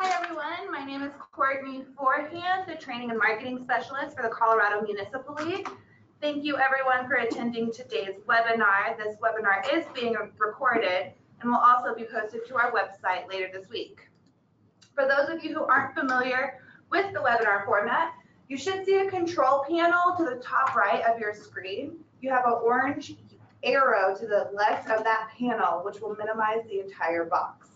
Hi everyone, my name is Courtney Forehand, the Training and Marketing Specialist for the Colorado Municipal League. Thank you everyone for attending today's webinar. This webinar is being recorded and will also be posted to our website later this week. For those of you who aren't familiar with the webinar format, you should see a control panel to the top right of your screen. You have an orange arrow to the left of that panel, which will minimize the entire box.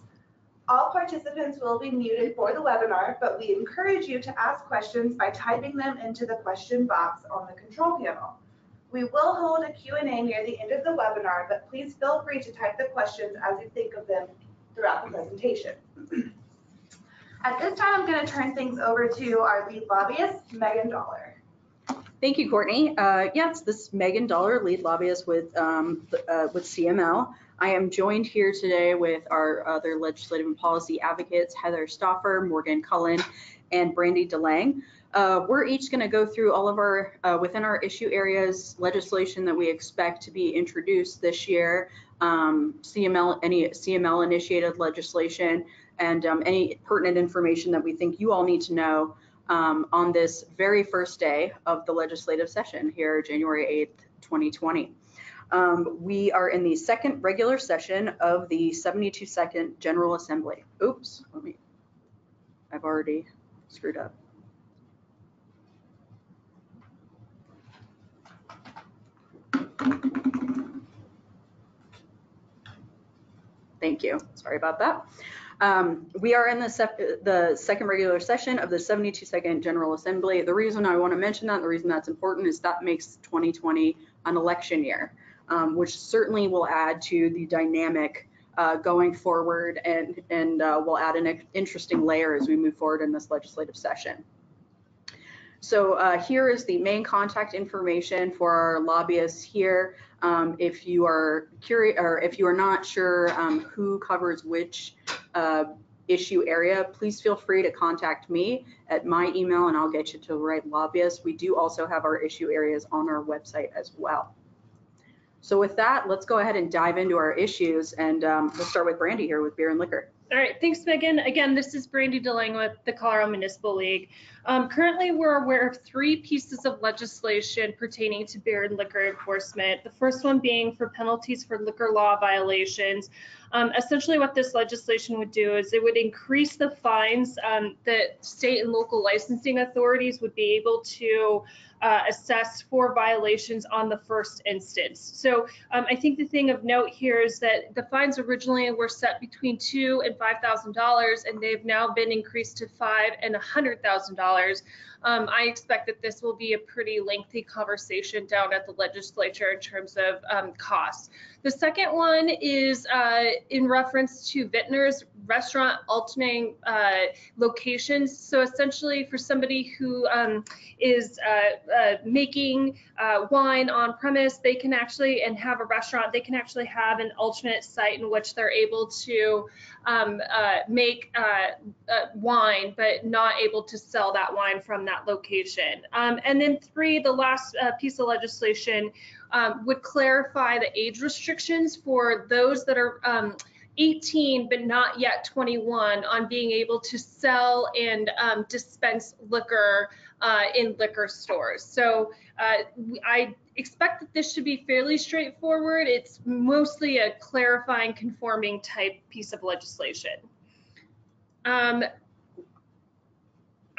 All participants will be muted for the webinar, but we encourage you to ask questions by typing them into the question box on the control panel. We will hold a Q&A near the end of the webinar, but please feel free to type the questions as you think of them throughout the presentation. At this time, I'm going to turn things over to our lead lobbyist, Megan Dollar. Thank you, Courtney. Yes, this is Megan Dollar, lead lobbyist with CML. I am joined here today with our other legislative and policy advocates, Heather Stauffer, Morgan Cullen, and Brandy DeLange. We're each going to go through all of our, within our issue areas, legislation that we expect to be introduced this year, any CML initiated legislation, and any pertinent information that we think you all need to know on this very first day of the legislative session here, January 8th, 2020. We are in the second regular session of the 72nd General Assembly. Oops, I've already screwed up. Thank you, sorry about that. We are in the second regular session of the 72nd General Assembly. The reason I want to mention that, the reason that's important, is that makes 2020 an election year, which certainly will add to the dynamic going forward and will add an interesting layer as we move forward in this legislative session. So here is the main contact information for our lobbyists here. If you are curious, or if you are not sure who covers which issue area, please feel free to contact me at my email and I'll get you to the right lobbyist. We do also have our issue areas on our website as well. So with that, let's go ahead and dive into our issues, and we'll start with Brandy here with beer and liquor. All right, thanks, Megan. Again, this is Brandy DeLange with the Colorado Municipal League. Currently, we're aware of 3 pieces of legislation pertaining to beer and liquor enforcement. The first one being for penalties for liquor law violations. Essentially, what this legislation would do is it would increase the fines that state and local licensing authorities would be able to assess for violations on the first instance. So I think the thing of note here is that the fines originally were set between $2,000 and $5,000, and they've now been increased to $5,000 and $100,000. I expect that this will be a pretty lengthy conversation down at the legislature in terms of costs. The second one is in reference to vintners, restaurant alternating locations. So essentially, for somebody who is making wine on premise, they can actually, and have a restaurant, they can actually have an alternate site in which they're able to make wine, but not able to sell that wine from that location. And then 3, the last piece of legislation would clarify the age restrictions for those that are 18 but not yet 21 on being able to sell and dispense liquor in liquor stores. So I expect that this should be fairly straightforward. It's mostly a clarifying, conforming type piece of legislation.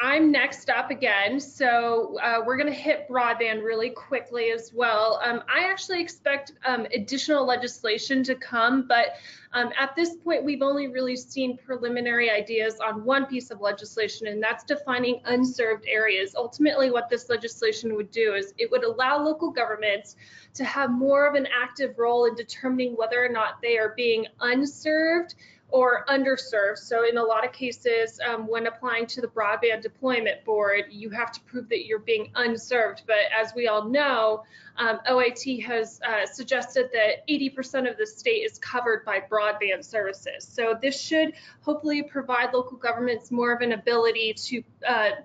I'm next up again, so we're going to hit broadband really quickly as well. I actually expect additional legislation to come, but at this point we've only really seen preliminary ideas on one piece of legislation, and that's defining unserved areas. Ultimately, what this legislation would do is it would allow local governments to have more of an active role in determining whether or not they are being unserved or underserved. So in a lot of cases, when applying to the Broadband Deployment Board, you have to prove that you're being unserved. But as we all know, OIT has suggested that 80% of the state is covered by broadband services. So this should hopefully provide local governments more of an ability to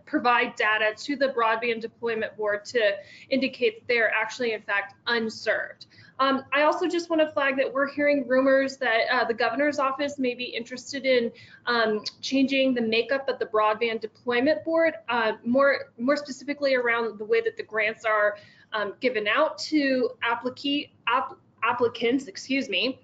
provide data to the Broadband Deployment Board to indicate that they are actually, in fact, unserved. I also just want to flag that we're hearing rumors that the governor's office may be interested in changing the makeup of the Broadband Deployment Board, more specifically around the way that the grants are given out to applicants, excuse me.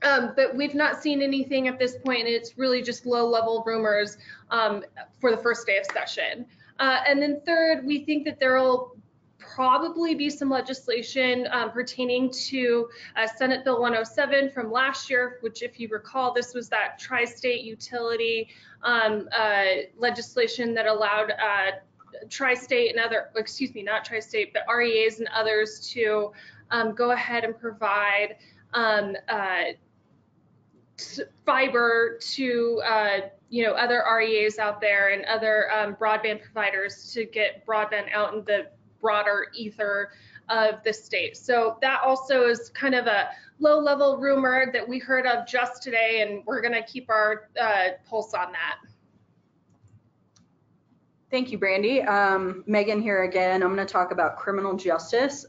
But we've not seen anything at this point, and it's really just low-level rumors for the first day of session. And then third, we think that there will probably be some legislation pertaining to Senate Bill 107 from last year, which, if you recall, this was that tri-state utility legislation that allowed tri-state and other, excuse me, not tri-state, but REAs and others to go ahead and provide fiber to other REAs out there and other broadband providers to get broadband out in the broader ether of the state. So that also is kind of a low-level rumor that we heard of just today, and we're going to keep our pulse on that. Thank you, Brandy. Megan here again. I'm going to talk about criminal justice.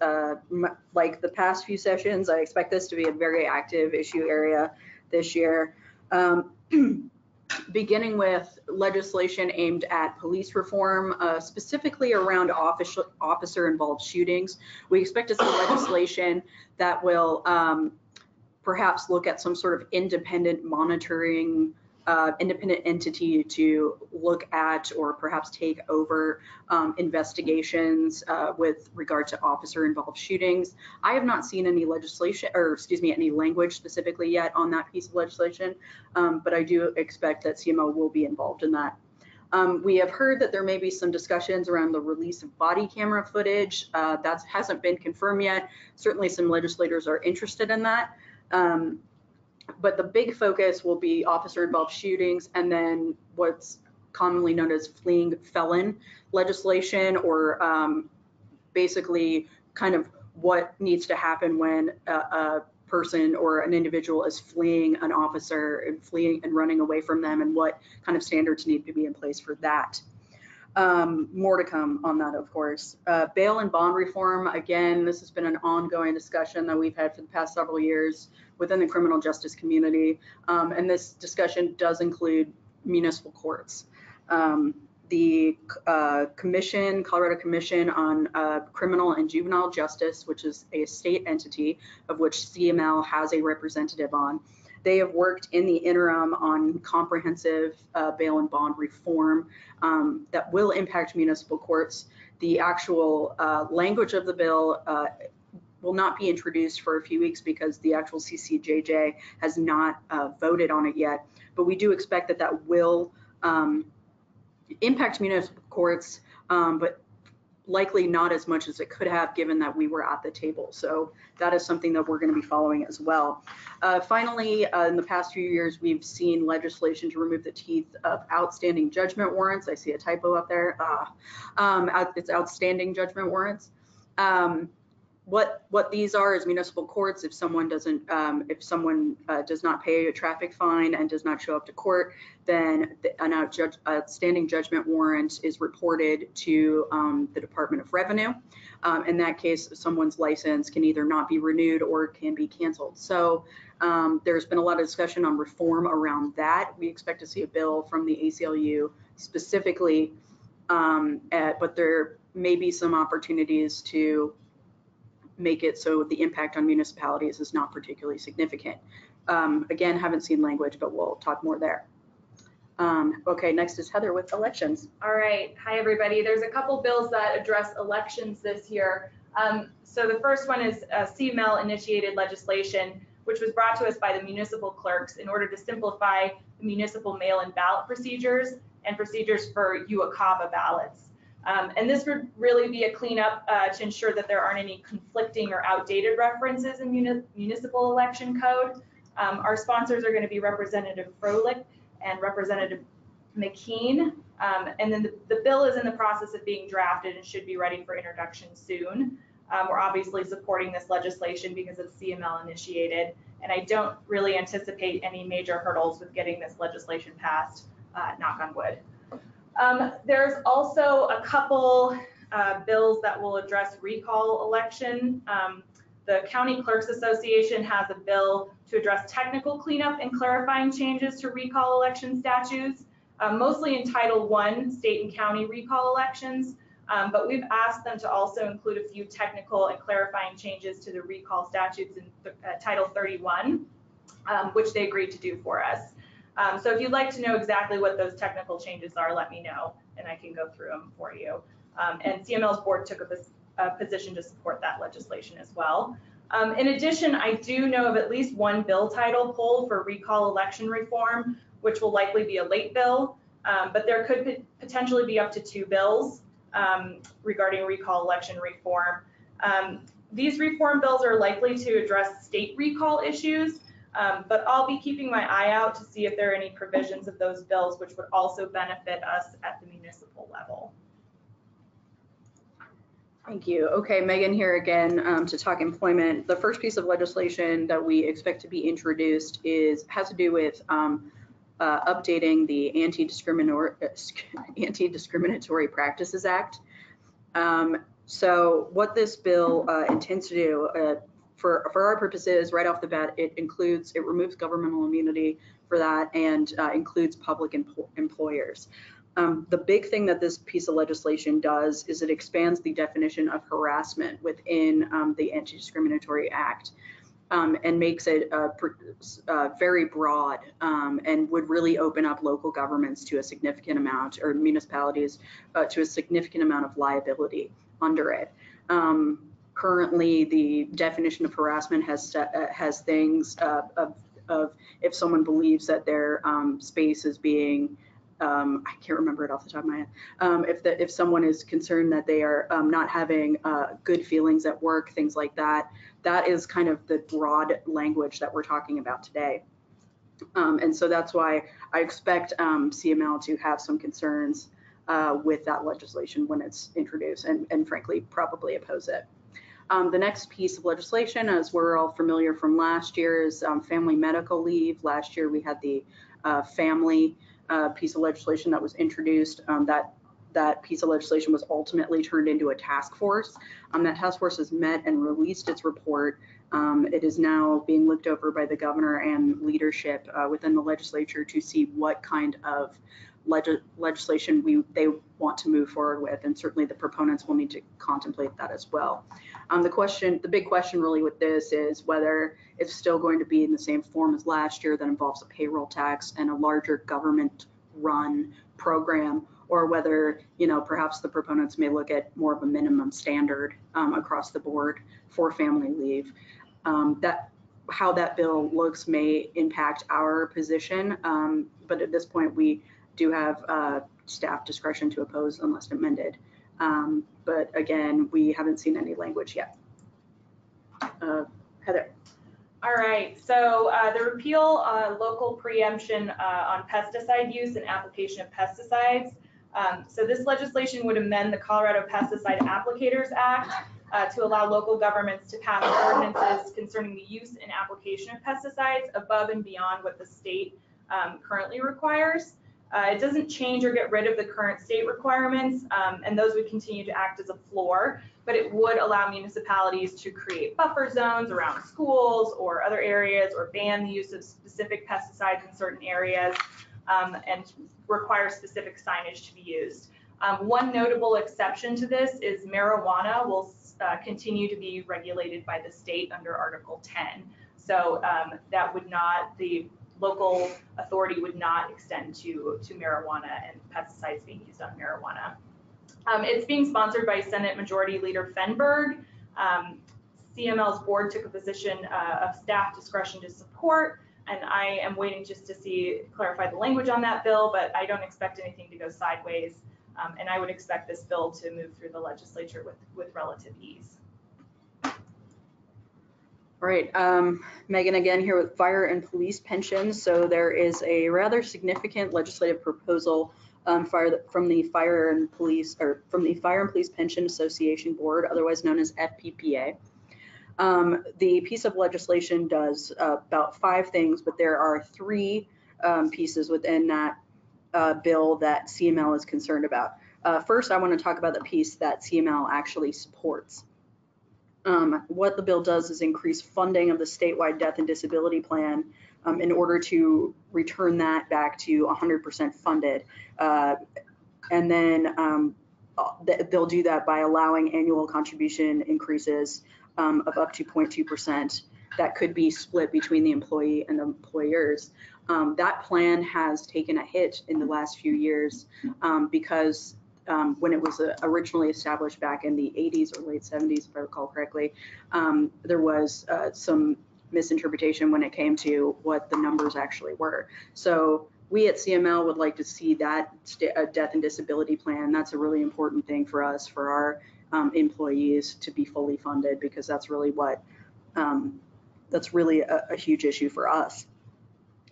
Like the past few sessions, I expect this to be a very active issue area this year. Beginning with legislation aimed at police reform, specifically around officer-involved shootings. We expect to see legislation that will perhaps look at some sort of independent monitoring, independent entity to look at or perhaps take over investigations with regard to officer-involved shootings. I have not seen any legislation, or excuse me, any language specifically yet on that piece of legislation, but I do expect that CML will be involved in that. We have heard that there may be some discussions around the release of body camera footage. That hasn't been confirmed yet. Certainly some legislators are interested in that. But the big focus will be officer-involved shootings, and then what's commonly known as fleeing felon legislation, or basically kind of what needs to happen when a person or an individual is fleeing an officer and fleeing and running away from them, and what kind of standards need to be in place for that. More to come on that, of course. Bail and bond reform, again, this has been an ongoing discussion that we've had for the past several years within the criminal justice community, and this discussion does include municipal courts. The Colorado Commission on Criminal and Juvenile Justice, which is a state entity of which CML has a representative on, they have worked in the interim on comprehensive bail and bond reform that will impact municipal courts. The actual language of the bill will not be introduced for a few weeks because the actual CCJJ has not voted on it yet, but we do expect that that will impact municipal courts, but likely not as much as it could have, given that we were at the table. So that is something that we're going to be following as well. Finally, in the past few years, we've seen legislation to remove the teeth of outstanding judgment warrants. I see a typo up there. It's outstanding judgment warrants. What these are is municipal courts. If someone doesn't, if someone does not pay a traffic fine and does not show up to court, then an outstanding judgment warrant is reported to the Department of Revenue. In that case, someone's license can either not be renewed or can be canceled. So there's been a lot of discussion on reform around that. We expect to see a bill from the ACLU specifically, but there may be some opportunities to make it so the impact on municipalities is not particularly significant. Again, haven't seen language, but we'll talk more there. Okay, next is Heather with elections. All right, hi everybody. There's a couple bills that address elections this year. So the first one is CML initiated legislation, which was brought to us by the municipal clerks in order to simplify the municipal mail-in ballot procedures and procedures for UACAVA ballots. And this would really be a cleanup to ensure that there aren't any conflicting or outdated references in municipal election code. Our sponsors are going to be Representative Froelich and Representative McKean. And then the bill is in the process of being drafted and should be ready for introduction soon. We're obviously supporting this legislation because it's CML initiated, and I don't really anticipate any major hurdles with getting this legislation passed, knock on wood. There's also a couple bills that will address recall election. The County Clerks Association has a bill to address technical cleanup and clarifying changes to recall election statutes, mostly in Title I, state and county recall elections. But we've asked them to also include a few technical and clarifying changes to the recall statutes in Title 31, which they agreed to do for us. So if you'd like to know exactly what those technical changes are, let me know and I can go through them for you. And CML's board took a position to support that legislation as well. In addition, I do know of at least one bill title pulled for recall election reform, which will likely be a late bill, but there could potentially be up to 2 bills regarding recall election reform. These reform bills are likely to address state recall issues, but I'll be keeping my eye out to see if there are any provisions of those bills which would also benefit us at the municipal level. Thank you. Okay, Megan here again to talk employment. The first piece of legislation that we expect to be introduced has to do with updating the Anti-Discriminatory Practices Act. So what this bill intends to do, for our purposes, right off the bat, it removes governmental immunity for that and includes public employers. The big thing that this piece of legislation does is it expands the definition of harassment within the Anti-Discriminatory Act and makes it very broad and would really open up local governments to a significant amount, or municipalities to a significant amount of liability under it. Currently, the definition of harassment has things of if someone believes that their space is being I can't remember it off the top of my head. If someone is concerned that they are not having good feelings at work, things like that, that is kind of the broad language that we're talking about today. And so that's why I expect CML to have some concerns with that legislation when it's introduced, and frankly, probably oppose it. The next piece of legislation, as we're all familiar from last year, is family medical leave. Last year we had the family piece of legislation that was introduced. That piece of legislation was ultimately turned into a task force. That task force has met and released its report. It is now being looked over by the governor and leadership within the legislature to see what kind of legislation they want to move forward with, and certainly the proponents will need to contemplate that as well. The big question really with this is whether it's still going to be in the same form as last year that involves a payroll tax and a larger government-run program, or whether, perhaps the proponents may look at more of a minimum standard across the board for family leave. How that bill looks may impact our position, but at this point we do have staff discretion to oppose unless amended. But again, we haven't seen any language yet. Heather. All right, so the repeal local preemption on pesticide use and application of pesticides. So this legislation would amend the Colorado Pesticide Applicators Act to allow local governments to pass ordinances concerning the use and application of pesticides above and beyond what the state currently requires. It doesn't change or get rid of the current state requirements, and those would continue to act as a floor, but it would allow municipalities to create buffer zones around schools or other areas, or ban the use of specific pesticides in certain areas, and require specific signage to be used. One notable exception to this is marijuana will continue to be regulated by the state under Article 10. So that would not, the local authority would not extend to marijuana and pesticides being used on marijuana. It's being sponsored by Senate Majority Leader Fenberg. CML's board took a position of staff discretion to support, and I am waiting just to clarify the language on that bill, but I don't expect anything to go sideways, and I would expect this bill to move through the legislature with relative ease. All right, Megan again here with fire and police pensions. So there is a rather significant legislative proposal from the Fire and Police Pension Association Board, otherwise known as FPPA. The piece of legislation does about 5 things, but there are 3 pieces within that bill that CML is concerned about. First, I want to talk about the piece that CML actually supports. What the bill does is increase funding of the statewide death and disability plan in order to return that back to 100% funded. And then they'll do that by allowing annual contribution increases of up to 0.2% that could be split between the employee and the employers. That plan has taken a hit in the last few years because when it was originally established back in the 80s or late 70s, if I recall correctly, there was some misinterpretation when it came to what the numbers actually were. So we at CML would like to see that death and disability plan. That's a really important thing for us, for our employees to be fully funded, because that's really what, that's really a huge issue for us.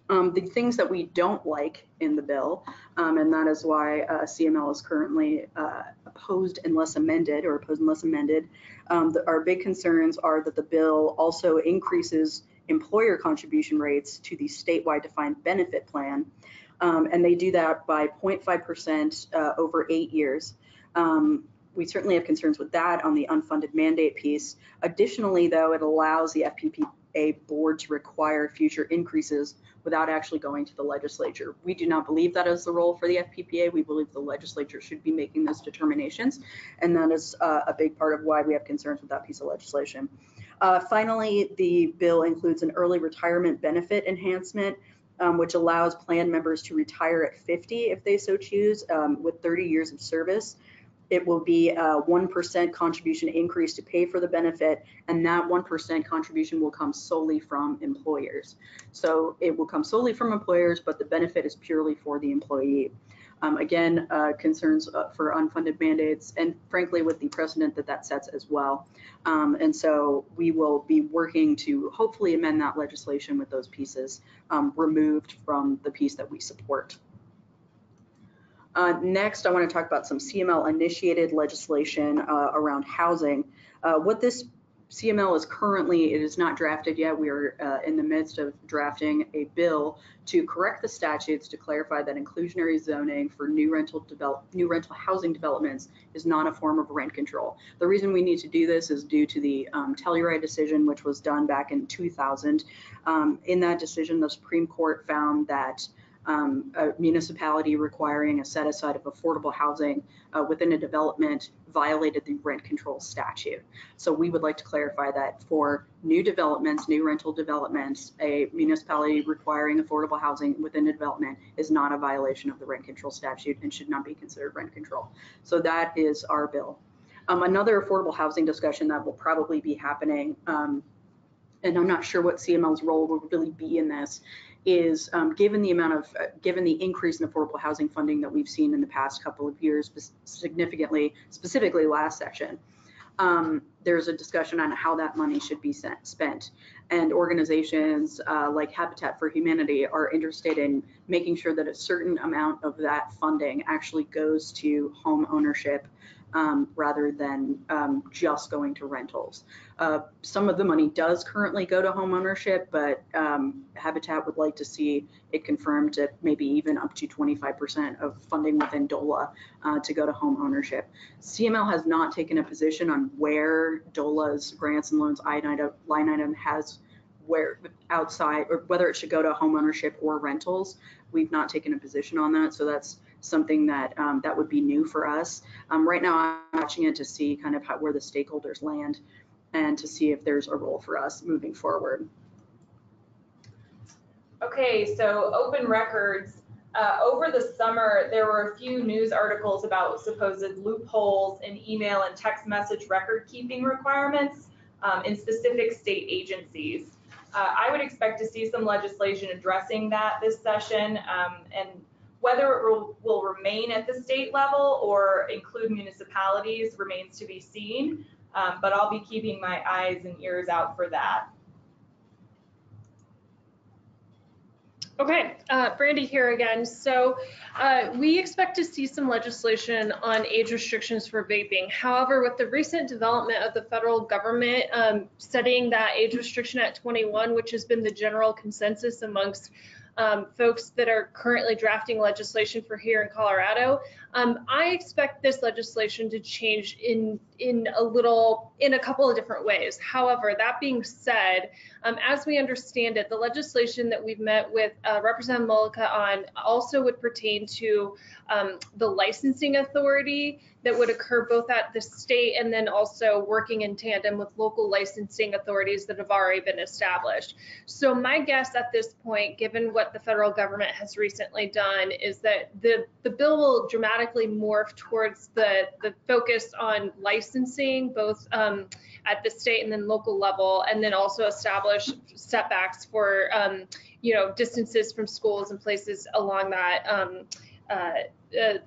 The things that we don't like in the bill, and that is why CML is currently opposed unless amended, our big concerns are that the bill also increases employer contribution rates to the statewide defined benefit plan, and they do that by 0.5% over 8 years. We certainly have concerns with that on the unfunded mandate piece. Additionally, though, it allows the FPPA board to require future increases without actually going to the legislature. We do not believe that is the role for the FPPA. We believe the legislature should be making those determinations, and that is a big part of why we have concerns with that piece of legislation. Finally, the bill includes an early retirement benefit enhancement, which allows plan members to retire at 50 if they so choose, with 30 years of service. It will be a 1% contribution increase to pay for the benefit, and that 1% contribution will come solely from employers. So it will come solely from employers, but the benefit is purely for the employee. Again, concerns for unfunded mandates, and frankly with the precedent that sets as well. And so we will be working to hopefully amend that legislation with those pieces removed from the piece that we support. Next, I want to talk about some CML initiated legislation around housing. What this CML is currently, it is not drafted yet. We are in the midst of drafting a bill to correct the statutes to clarify that inclusionary zoning for new rental housing developments is not a form of rent control. The reason we need to do this is due to the Telluride decision, which was done back in 2000. In that decision, the Supreme Court found that a municipality requiring a set aside of affordable housing within a development violated the rent control statute. So we would like to clarify that for new developments, new rental developments, a municipality requiring affordable housing within a development is not a violation of the rent control statute and should not be considered rent control. So that is our bill. Another affordable housing discussion that will probably be happening, and I'm not sure what CML's role will really be in this, is given the increase in affordable housing funding that we've seen in the past couple of years, specifically last section, there's a discussion on how that money should be spent. And organizations like Habitat for Humanity are interested in making sure that a certain amount of that funding actually goes to home ownership rather than just going to rentals. Some of the money does currently go to home ownership, but Habitat would like to see it confirmed at maybe even up to 25% of funding within DOLA to go to home ownership. CML has not taken a position on where DOLA's grants and loans line item has where outside, or whether it should go to home ownership or rentals. We've not taken a position on that, so that's something that that would be new for us. Right now, I'm watching it to see kind of where the stakeholders land and to see if there's a role for us moving forward. Okay, so open records. Over the summer, there were a few news articles about supposed loopholes in email and text message record keeping requirements in specific state agencies. I would expect to see some legislation addressing that this session, and whether it will remain at the state level or include municipalities remains to be seen, but I'll be keeping my eyes and ears out for that. Okay, Brandy here again. So we expect to see some legislation on age restrictions for vaping. However, with the recent development of the federal government setting that age restriction at 21, which has been the general consensus amongst folks that are currently drafting legislation for here in Colorado. I expect this legislation to change in a couple of different ways. However, that being said, as we understand it, the legislation that we've met with Representative Mullica on also would pertain to the licensing authority that would occur both at the state and then also working in tandem with local licensing authorities that have already been established. So my guess at this point, given what the federal government has recently done, is that the bill will dramatically morph towards the focus on licensing, both at the state and then local level, and then also establish setbacks for distances from schools and places along that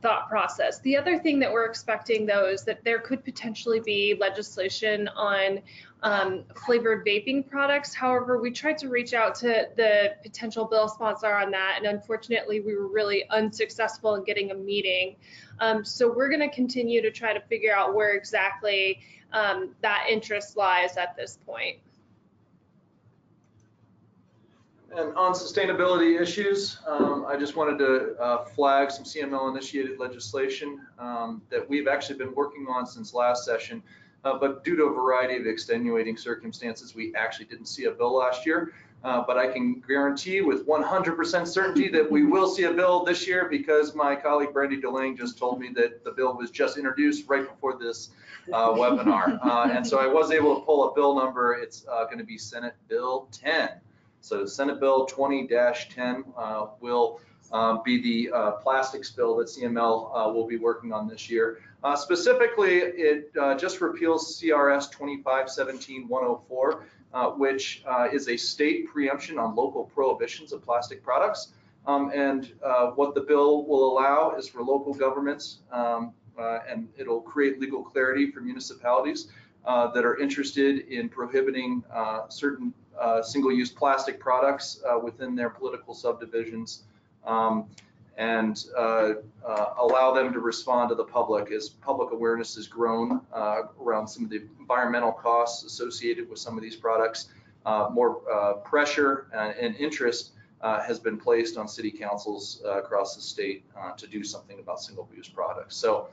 thought process. The other thing that we're expecting, though, is that there could potentially be legislation on flavored vaping products. However, we tried to reach out to the potential bill sponsor on that, and unfortunately, we were really unsuccessful in getting a meeting. So we're going to continue to try to figure out where exactly that interest lies at this point. And on sustainability issues, I just wanted to flag some CML initiated legislation that we've actually been working on since last session, but due to a variety of extenuating circumstances, we actually didn't see a bill last year. But I can guarantee with 100% certainty that we will see a bill this year, because my colleague Brandy DeLange just told me that the bill was just introduced right before this webinar. And so I was able to pull a bill number. It's going to be Senate Bill 10. So Senate Bill 20-10 will be the plastics bill that CML will be working on this year. Specifically, it just repeals CRS 2517-104, which is a state preemption on local prohibitions of plastic products. And what the bill will allow is for local governments, and it'll create legal clarity for municipalities that are interested in prohibiting certain single-use plastic products within their political subdivisions, and allow them to respond to the public as public awareness has grown around some of the environmental costs associated with some of these products. More pressure and interest has been placed on city councils across the state to do something about single-use products. So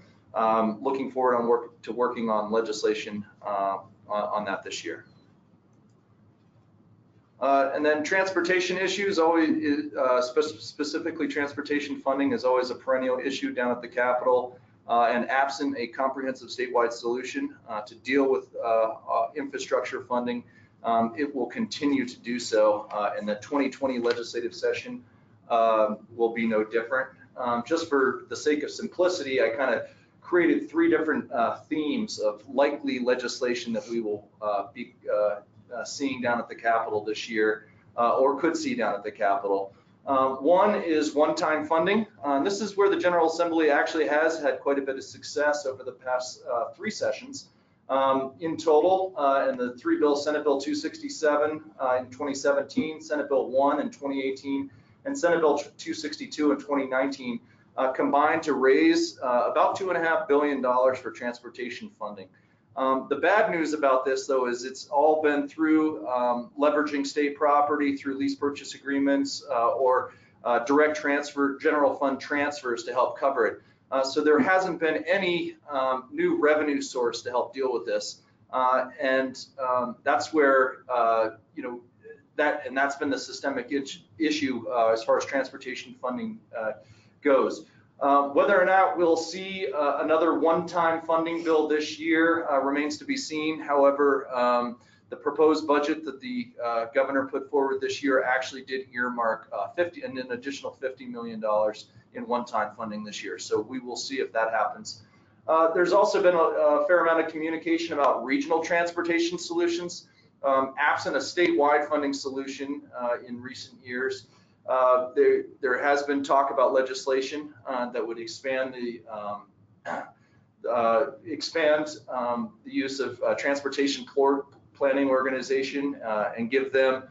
looking forward to working on legislation on that this year. And then transportation issues, always specifically transportation funding is always a perennial issue down at the Capitol, and absent a comprehensive statewide solution to deal with infrastructure funding, it will continue to do so, and the 2020 legislative session will be no different. Just for the sake of simplicity, I kind of created three different themes of likely legislation that we will be seeing down at the Capitol this year, or could see down at the Capitol. One is one-time funding. This is where the General Assembly actually has had quite a bit of success over the past 3 sessions. In total, in the 3 bills, Senate Bill 267 in 2017, Senate Bill 1 in 2018, and Senate Bill 262 in 2019, combined to raise about $2.5 billion for transportation funding. The bad news about this, though, is it's all been through leveraging state property through lease purchase agreements or direct transfer, general fund transfers to help cover it. So there hasn't been any new revenue source to help deal with this, and that's where that's been the systemic issue as far as transportation funding goes. Whether or not we'll see another one-time funding bill this year remains to be seen. However, the proposed budget that the governor put forward this year actually did earmark an additional $50 million in one-time funding this year. So we will see if that happens. There's also been a fair amount of communication about regional transportation solutions. Absent a statewide funding solution in recent years, there has been talk about legislation that would expand the use of transportation planning organization and give them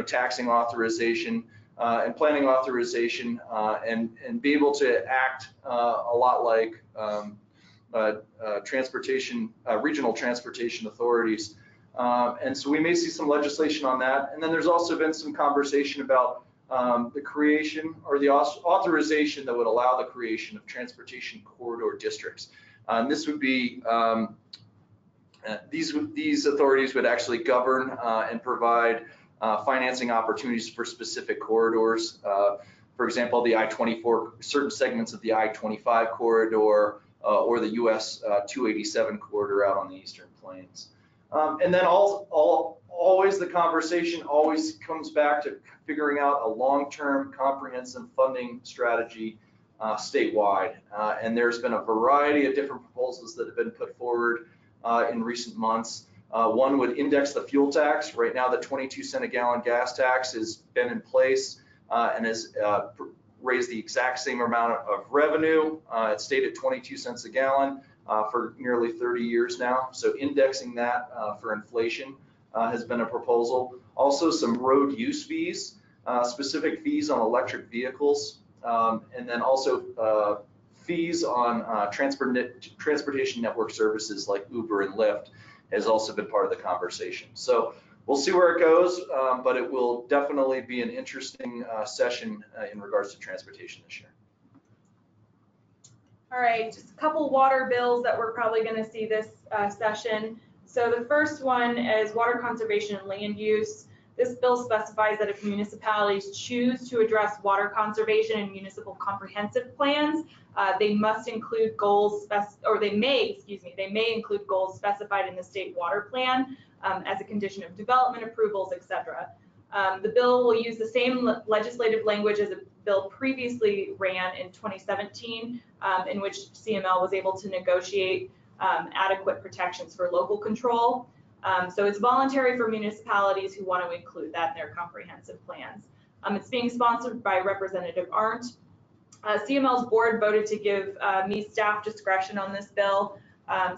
taxing authorization and planning authorization and be able to act a lot like regional transportation authorities. And so we may see some legislation on that. And then there's also been some conversation about the creation or the authorization that would allow the creation of transportation corridor districts. And this would be, these authorities would actually govern and provide financing opportunities for specific corridors. For example, the I-24, certain segments of the I-25 corridor or the US 287 corridor out on the Eastern Plains. And then always the conversation always comes back to figuring out a long-term comprehensive funding strategy statewide. And there's been a variety of different proposals that have been put forward in recent months. One would index the fuel tax. Right now, the 22-cent a gallon gas tax has been in place and has raised the exact same amount of revenue. It stayed at 22 cents a gallon for nearly 30 years now. So indexing that for inflation has been a proposal. Also some road use fees, specific fees on electric vehicles, and then also fees on transportation network services like Uber and Lyft has also been part of the conversation. So we'll see where it goes, but it will definitely be an interesting session in regards to transportation this year. All right, just a couple water bills that we're probably going to see this session. So the first one is water conservation and land use. This bill specifies that if municipalities choose to address water conservation in municipal comprehensive plans, they must include goals, they may include goals specified in the state water plan as a condition of development approvals, etc. The bill will use the same legislative language as a bill previously ran in 2017, in which CML was able to negotiate adequate protections for local control. So it's voluntary for municipalities who want to include that in their comprehensive plans. It's being sponsored by Representative Arndt. CML's board voted to give me staff discretion on this bill.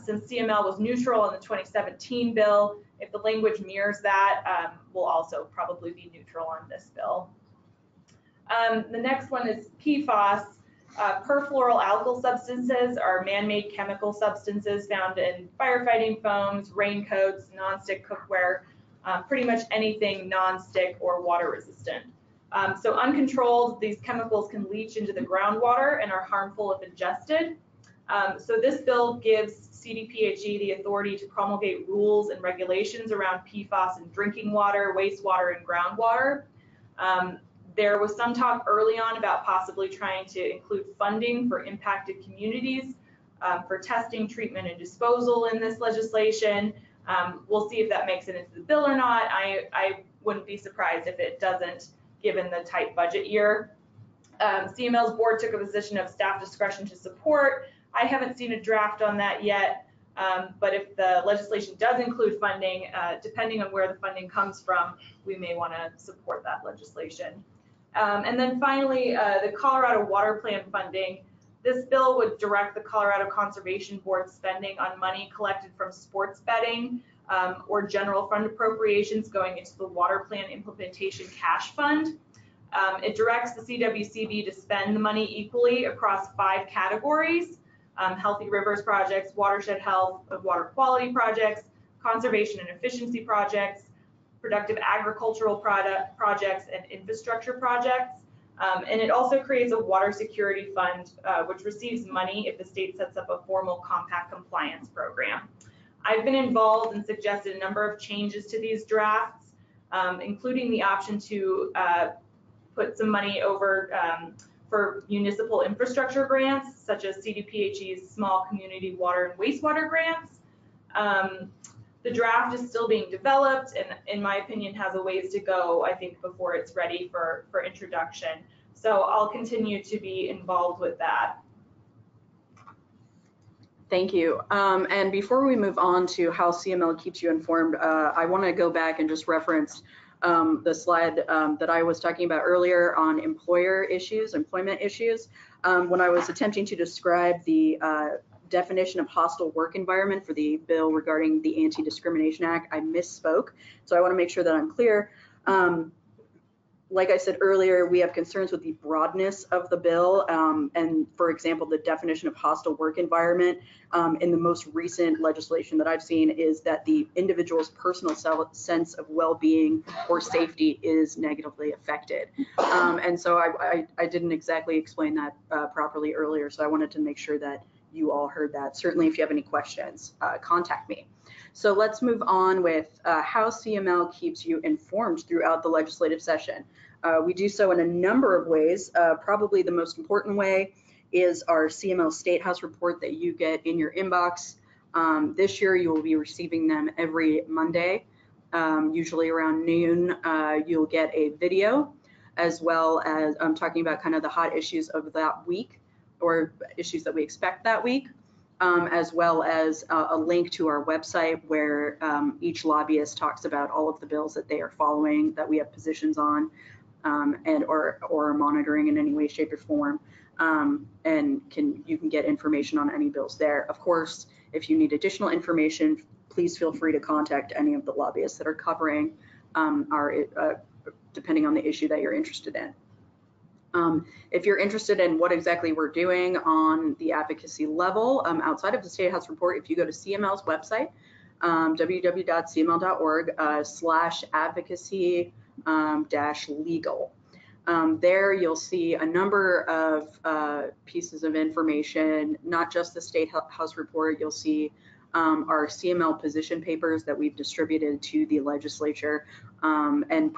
Since CML was neutral on the 2017 bill, if the language mirrors that, we'll also probably be neutral on this bill. The next one is PFAS. Perfluoroalkyl substances are man-made chemical substances found in firefighting foams, raincoats, non-stick cookware, pretty much anything non-stick or water resistant. So uncontrolled, these chemicals can leach into the groundwater and are harmful if ingested. So this bill gives CDPHE the authority to promulgate rules and regulations around PFAS in drinking water, wastewater, and groundwater. There was some talk early on about possibly trying to include funding for impacted communities for testing, treatment, and disposal in this legislation. We'll see if that makes it into the bill or not. I wouldn't be surprised if it doesn't, given the tight budget year. CML's board took a position of staff discretion to support. I haven't seen a draft on that yet, but if the legislation does include funding, depending on where the funding comes from, we may want to support that legislation. And then finally, the Colorado Water Plan funding. This bill would direct the Colorado Conservation Board spending on money collected from sports betting or general fund appropriations going into the Water Plan Implementation Cash Fund. It directs the CWCB to spend the money equally across 5 categories: healthy rivers projects, watershed health, water quality projects, conservation and efficiency projects, productive agricultural projects, and infrastructure projects. And it also creates a water security fund, which receives money if the state sets up a formal compact compliance program. I've been involved and suggested a number of changes to these drafts, including the option to put some money over for municipal infrastructure grants, such as CDPHE's small community water and wastewater grants. The draft is still being developed and, in my opinion, has a ways to go, I think, before it's ready for introduction. So I'll continue to be involved with that. Thank you. And before we move on to how CML keeps you informed, I want to go back and just reference the slide that I was talking about earlier on employment issues. When I was attempting to describe the definition of hostile work environment for the bill regarding the Anti-Discrimination Act, I misspoke. So I want to make sure that I'm clear. like I said earlier, we have concerns with the broadness of the bill. And for example, the definition of hostile work environment in the most recent legislation that I've seen is that the individual's personal sense of well-being or safety is negatively affected. And so I didn't exactly explain that properly earlier, so I wanted to make sure that you all heard that. Certainly, if you have any questions, contact me. So let's move on with how CML keeps you informed throughout the legislative session. We do so in a number of ways. Probably the most important way is our CML State House report that you get in your inbox. This year, you will be receiving them every Monday, usually around noon. You'll get a video, as well as talking about kind of the hot issues of that week, or issues that we expect that week. As well as a link to our website where each lobbyist talks about all of the bills that they are following, that we have positions on, and or monitoring in any way, shape, or form. And you can get information on any bills there. Of course, if you need additional information, please feel free to contact any of the lobbyists that are covering depending on the issue that you're interested in. If you're interested in what exactly we're doing on the advocacy level, outside of the State House report, if you go to CML's website, www.cml.org/advocacy-legal. There you'll see a number of pieces of information, not just the State House report. You'll see our CML position papers that we've distributed to the legislature, and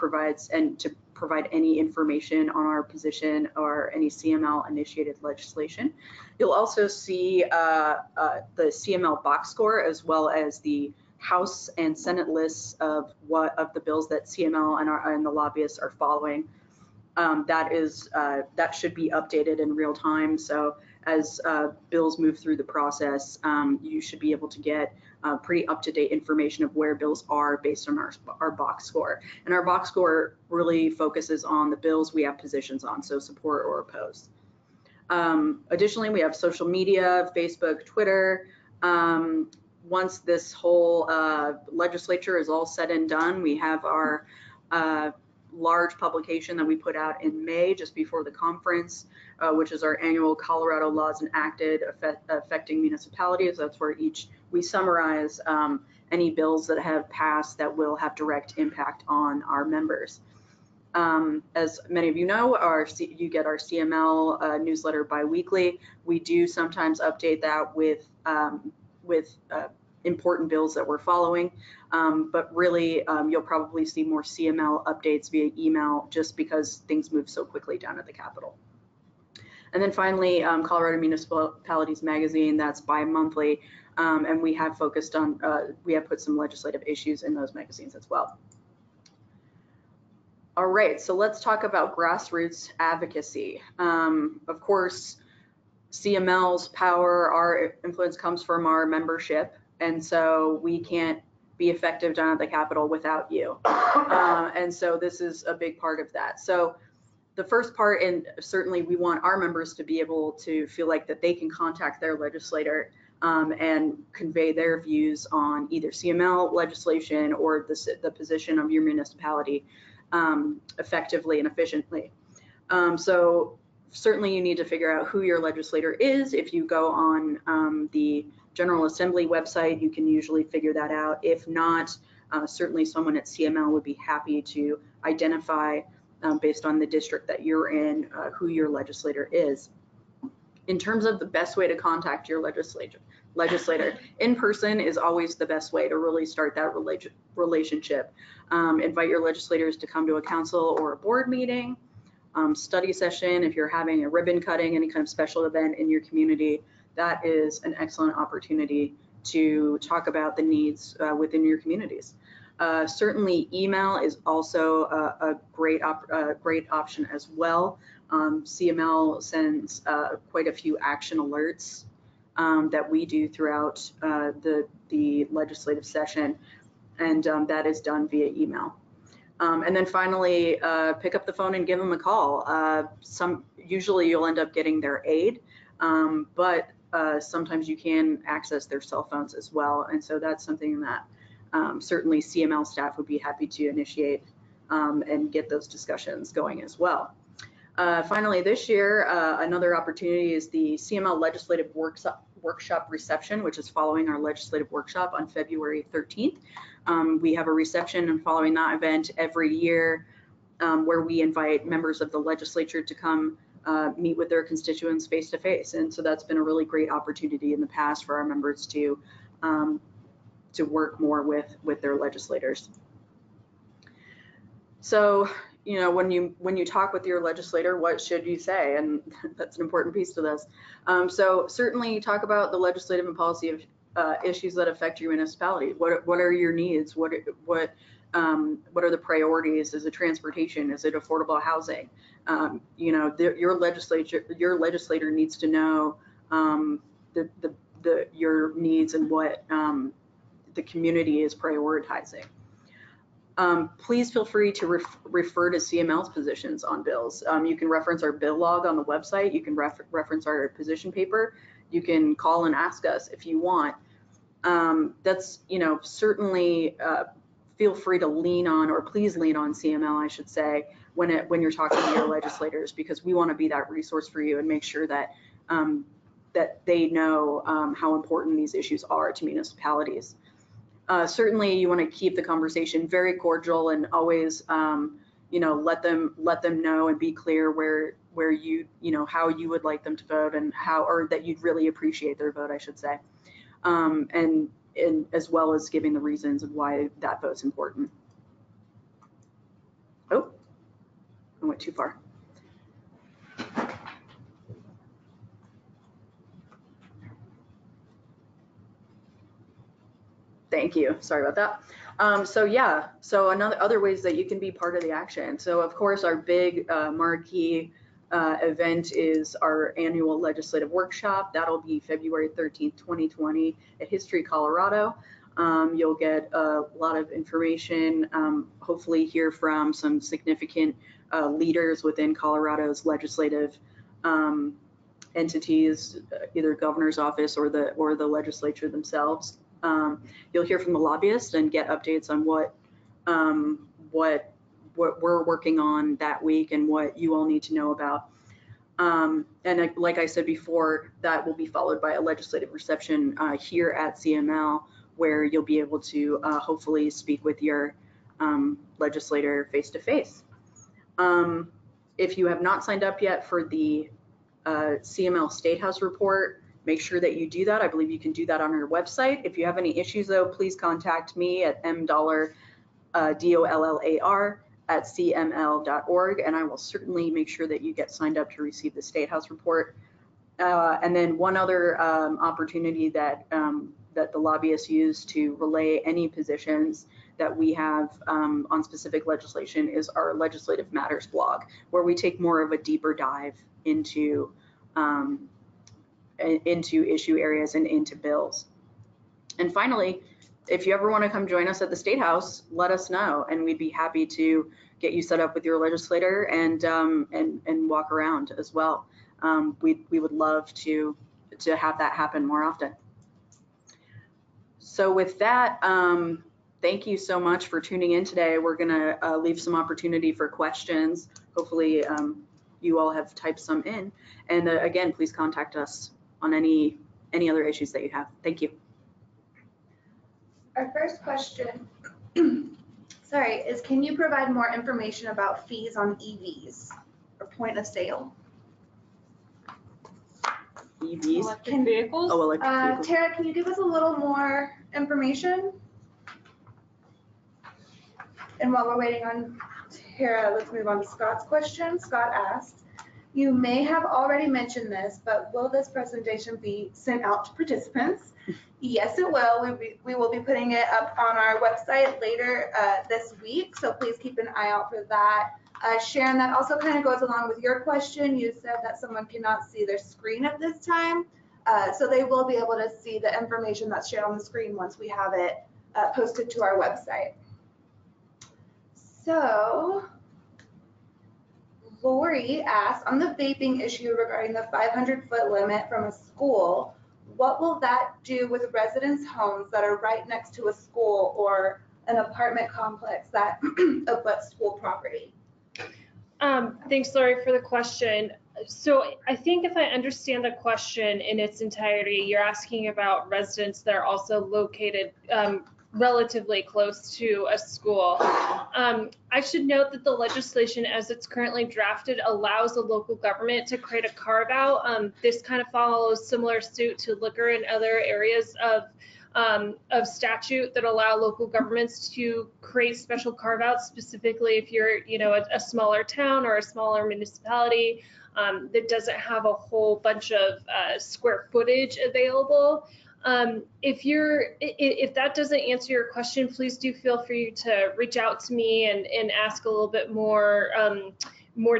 to provide any information on our position or any CML initiated legislation. You'll also see the CML box score, as well as the House and Senate lists of the bills that CML and the lobbyists are following. That should be updated in real time. So as bills move through the process, you should be able to get pretty up-to-date information of where bills are based on our box score. And our box score really focuses on the bills we have positions on, so support or oppose. Additionally, we have social media, Facebook, Twitter. Once this whole legislature is all said and done, we have our large publication that we put out in May, just before the conference, which is our annual Colorado Laws Enacted Affecting Municipalities. That's where we summarize any bills that have passed that will have direct impact on our members. As many of you know, you get our CML newsletter bi-weekly. We do sometimes update that with important bills that we're following, but really you'll probably see more CML updates via email, just because things move so quickly down at the Capitol. And then finally, Colorado Municipalities Magazine, that's bi-monthly, and we have focused on, we have put some legislative issues in those magazines as well. All right, so let's talk about grassroots advocacy. Of course, CML's power, our influence comes from our membership, and so we can't be effective down at the Capitol without you. And so this is a big part of that. So the first part, and certainly we want our members to be able to feel like that they can contact their legislator and convey their views on either CML legislation or the position of your municipality effectively and efficiently. So certainly you need to figure out who your legislator is. If you go on the General Assembly website, you can usually figure that out. If not, certainly someone at CML would be happy to identify, based on the district that you're in, who your legislator is. In terms of the best way to contact your legislator, in person is always the best way to really start that relationship. Invite your legislators to come to a council or a board meeting, study session. If you're having a ribbon cutting, any kind of special event in your community, that is an excellent opportunity to talk about the needs within your communities. Certainly email is also a great option as well. CML sends quite a few action alerts that we do throughout the legislative session, and that is done via email. And then finally, pick up the phone and give them a call. Usually you'll end up getting their aid, but sometimes you can access their cell phones as well. And so that's something that certainly CML staff would be happy to initiate and get those discussions going as well. Finally, this year, another opportunity is the CML Legislative Workshop reception, which is following our legislative workshop on February 13th. We have a reception, and following that event every year where we invite members of the legislature to come meet with their constituents face to face. And so that's been a really great opportunity in the past for our members to work more with their legislators. So, you know, when you talk with your legislator, what should you say? And that's an important piece to this. So certainly talk about the legislative and policy issues that affect your municipality. What are your needs? What are the priorities? Is it transportation? Is it affordable housing? You know, your legislator needs to know your needs and what the community is prioritizing. Please feel free to refer to CML's positions on bills. You can reference our bill log on the website. You can reference our position paper. You can call and ask us if you want. That's, you know, certainly feel free to lean on, or please lean on CML, I should say, when you're talking to your legislators, because we want to be that resource for you and make sure that that they know how important these issues are to municipalities. Certainly, you want to keep the conversation very cordial and always, you know, let them know and be clear where you know, how you would like them to vote and or that you'd really appreciate their vote, I should say, and as well as giving the reasons of why that vote's important. Oh, I went too far. Thank you. Sorry about that. So yeah, so other ways that you can be part of the action. So of course, our big marquee event is our annual legislative workshop. That'll be February 13th, 2020 at History, Colorado. You'll get a lot of information, hopefully hear from some significant leaders within Colorado's legislative entities, either governor's office or the legislature themselves. You'll hear from the lobbyists and get updates on what we're working on that week and what you all need to know about. And like I said before, that will be followed by a legislative reception here at CML, where you'll be able to hopefully speak with your legislator face to face. If you have not signed up yet for the CML State House report, make sure that you do that. I believe you can do that on our website. If you have any issues though, please contact me at mdollar@cml.org, and I will certainly make sure that you get signed up to receive the State House report. And then one other opportunity that that the lobbyists use to relay any positions that we have on specific legislation is our Legislative Matters blog, where we take more of a deeper dive into issue areas and into bills. And finally, if you ever want to come join us at the State House, let us know, and we'd be happy to get you set up with your legislator and walk around as well. We would love to have that happen more often. So with that, thank you so much for tuning in today. We're gonna leave some opportunity for questions. Hopefully you all have typed some in. And again, please contact us on any other issues that you have. Thank you. Our first question, sorry, is can you provide more information about fees on EVs or point of sale? EVs? Electric vehicles? Oh, electric vehicles. Tara, can you give us a little more information? And while we're waiting on Tara, let's move on to Scott's question. Scott asked, you may have already mentioned this, but will this presentation be sent out to participants? Yes, it will. We will be putting it up on our website later this week, so please keep an eye out for that. Sharon, that also kind of goes along with your question. You said that someone cannot see their screen at this time, so they will be able to see the information that's shared on the screen once we have it posted to our website. So Lori asked, on the vaping issue regarding the 500-foot limit from a school, what will that do with residents' homes that are right next to a school or an apartment complex that abuts school property? Thanks, Lori, for the question. So I think if I understand the question in its entirety, you're asking about residents that are also located relatively close to a school. I should note that the legislation as it's currently drafted allows the local government to create a carve out. This kind of follows similar suit to liquor and other areas of statute that allow local governments to create special carve outs, specifically if you're, a smaller town or a smaller municipality that doesn't have a whole bunch of square footage available. If that doesn't answer your question, please do feel free to reach out to me and ask a little bit more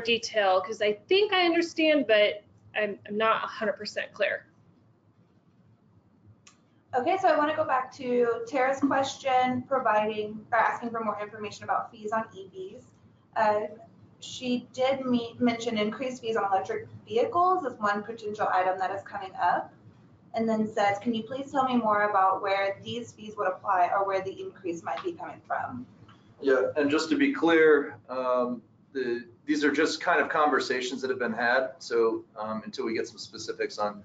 detail, because I think I understand, but I'm not 100% clear. Okay, so I want to go back to Tara's question, asking for more information about fees on EVs. She did mention increased fees on electric vehicles as one potential item that is coming up, and then says, can you please tell me more about where these fees would apply or where the increase might be coming from? Yeah, and just to be clear, these are just kind of conversations that have been had. So until we get some specifics on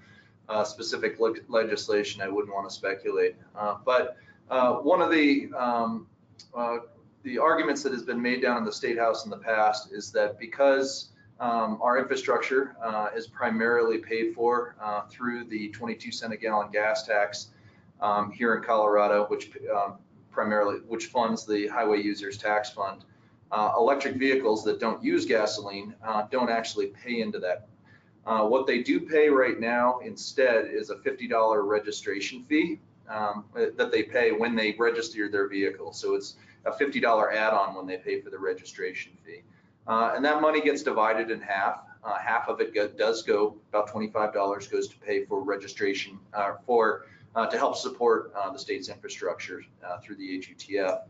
specific legislation, I wouldn't want to speculate. But one of the arguments that has been made down in the State House in the past is that because our infrastructure is primarily paid for through the 22-cent a gallon gas tax here in Colorado, which funds the Highway Users Tax Fund, electric vehicles that don't use gasoline don't actually pay into that. What they do pay right now instead is a $50 registration fee that they pay when they register their vehicle. So it's a $50 add-on when they pay for the registration fee. And that money gets divided in half. Half of it does go, about $25 goes to pay for registration to help support the state's infrastructure through the HUTF.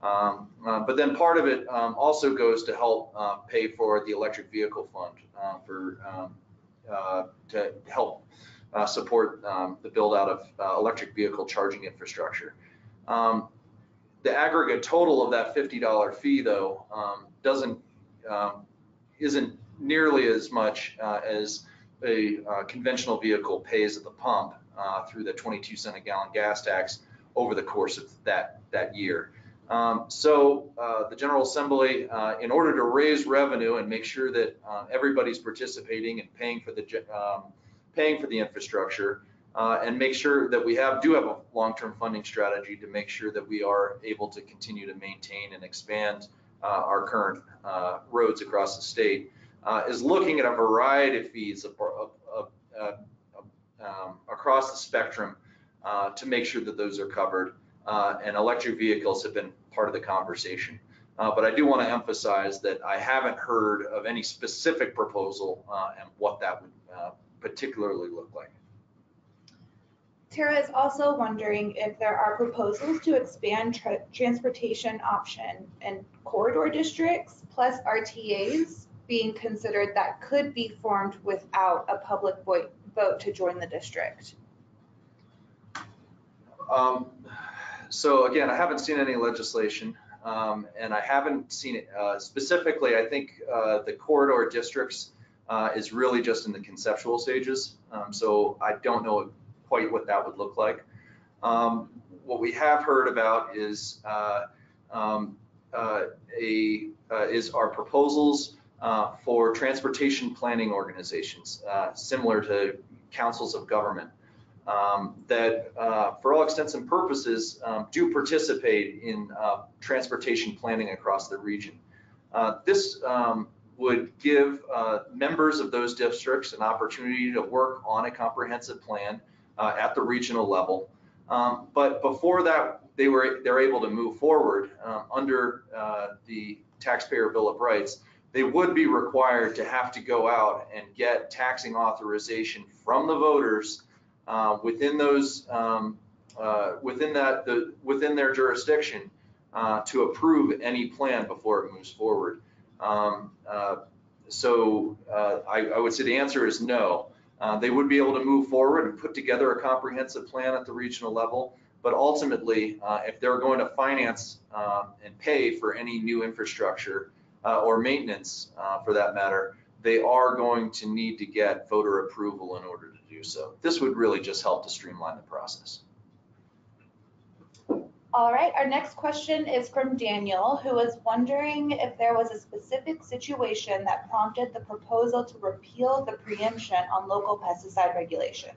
But then part of it also goes to help pay for the electric vehicle fund to help support the build out of electric vehicle charging infrastructure. The aggregate total of that $50 fee, though, isn't nearly as much as a conventional vehicle pays at the pump through the 22-cent a gallon gas tax over the course of that year. So the General Assembly, in order to raise revenue and make sure that everybody's participating and paying for the infrastructure, and make sure that we do have a long-term funding strategy to make sure that we are able to continue to maintain and expand our current roads across the state, is looking at a variety of fees across the spectrum to make sure that those are covered. And electric vehicles have been part of the conversation. But I do want to emphasize that I haven't heard of any specific proposal and what that would particularly look like. Tara is also wondering if there are proposals to expand transportation option in corridor districts, plus RTAs being considered that could be formed without a public vote to join the district. So again, I haven't seen any legislation, and I haven't seen it specifically. I think the corridor districts is really just in the conceptual stages, so I don't know quite what that would look like. What we have heard about is our proposals for transportation planning organizations, similar to councils of government, that for all extents and purposes do participate in transportation planning across the region. This would give members of those districts an opportunity to work on a comprehensive plan at the regional level. But before that, they're able to move forward under the Taxpayer Bill of Rights. They would be required to have to go out and get taxing authorization from the voters within their jurisdiction to approve any plan before it moves forward. So I would say the answer is no. They would be able to move forward and put together a comprehensive plan at the regional level, But ultimately, if they're going to finance and pay for any new infrastructure or maintenance for that matter, they are going to need to get voter approval in order to do so. This would really just help to streamline the process. All right, our next question is from Daniel, who is wondering if there was a specific situation that prompted the proposal to repeal the preemption on local pesticide regulation.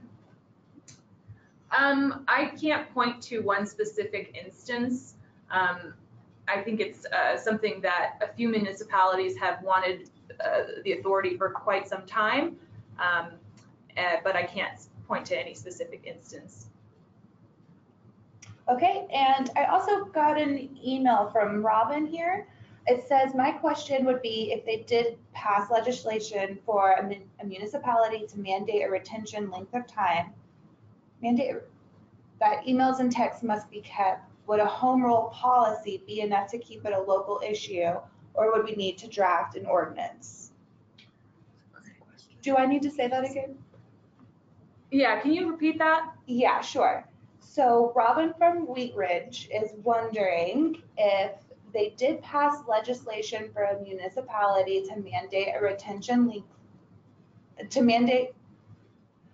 I can't point to one specific instance. I think it's something that a few municipalities have wanted the authority for quite some time, but I can't point to any specific instance. Okay, and I also got an email from Robin here. It says, my question would be if they did pass legislation for a municipality to mandate a retention length of time, that emails and texts must be kept, would a home rule policy be enough to keep it a local issue, or would we need to draft an ordinance? Do I need to say that again? Yeah, can you repeat that? Yeah, sure. So Robin from Wheat Ridge is wondering if they did pass legislation for a municipality to mandate a retention length,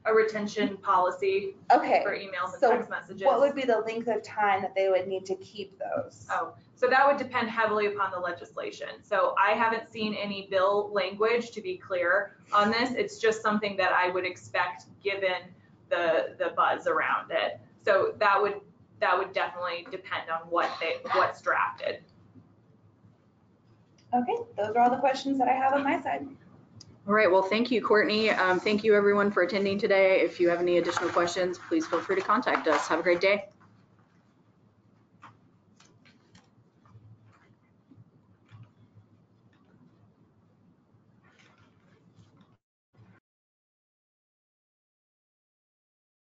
A retention policy okay, for emails and so text messages. what would be the length of time that they would need to keep those? Oh, so that would depend heavily upon the legislation. So I haven't seen any bill language, to be clear on this. It's just something that I would expect given the buzz around it. So that would definitely depend on what's drafted. Okay, those are all the questions that I have on my side. All right, well, thank you, Courtney. Thank you everyone for attending today. If you have any additional questions, please feel free to contact us. Have a great day.